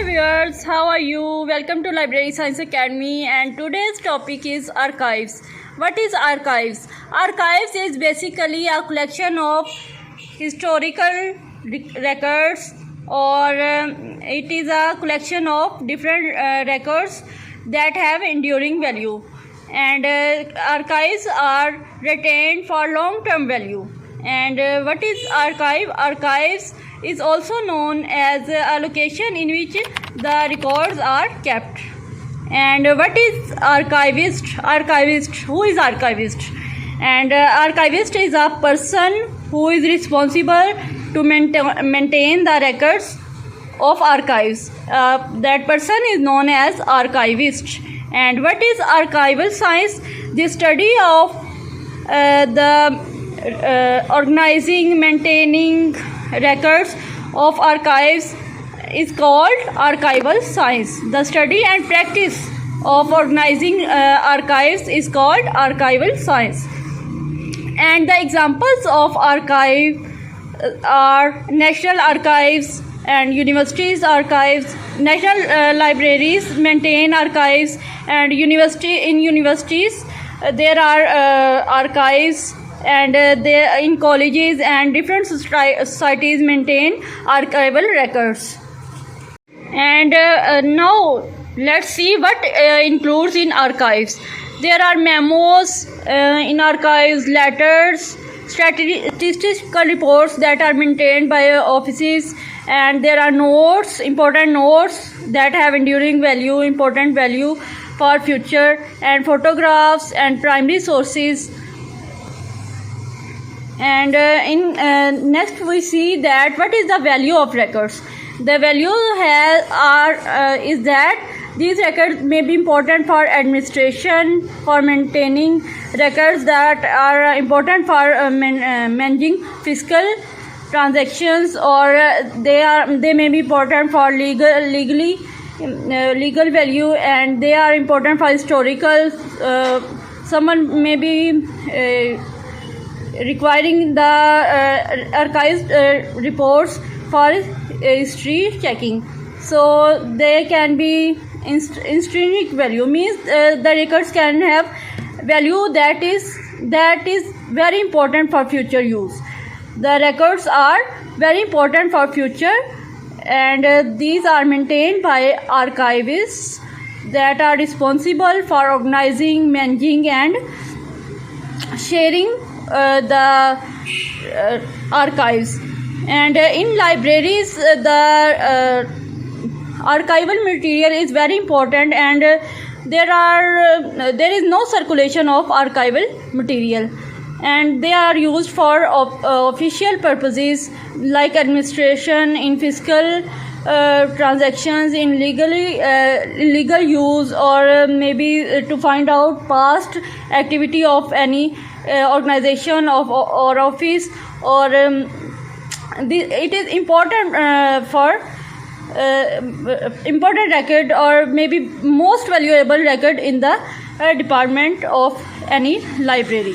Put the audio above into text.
Hi viewers, how are you? Welcome to Libraryscienceacademy, and today's topic is archives. What is archives? Archives is basically a collection of historical records, or it is a collection of different records that have enduring value, and archives are retained for long-term value. And what is archive? Archives is also known as a location in which the records are kept. And what is archivist? Archivist, who is archivist? And archivist is a person who is responsible to maintain the records of archives. That person is known as archivist. And what is archival science? The study of the organizing, maintaining records of archives is called archival science. The study and practice of organizing archives is called archival science. And the examples of archive are national archives and universities archives. National libraries maintain archives, and in universities there are archives, and in colleges and different societies maintain archival records. And now let's see what includes in archives. There are memos in archives, letters, statistical reports that are maintained by offices, and there are notes, important notes that have enduring value, important value for future, and photographs and primary sources. And next we see that what is the value of records. The value is that these records may be important for administration, for maintaining records that are important for managing fiscal transactions, or they may be important for legal value, and they are important for historical. Someone may be requiring the archived reports for history checking, so they can be intrinsic value, means the records can have value that is very important for future use. The records are very important for future, and these are maintained by archivists that are responsible for organizing, managing, and sharing the archives. And in libraries the archival material is very important, and there is no circulation of archival material, and they are used for official purposes like administration, in fiscal transactions, in legal use, or maybe to find out past activity of any organization or office, or it is important for important record, or maybe most valuable record in the department of any library.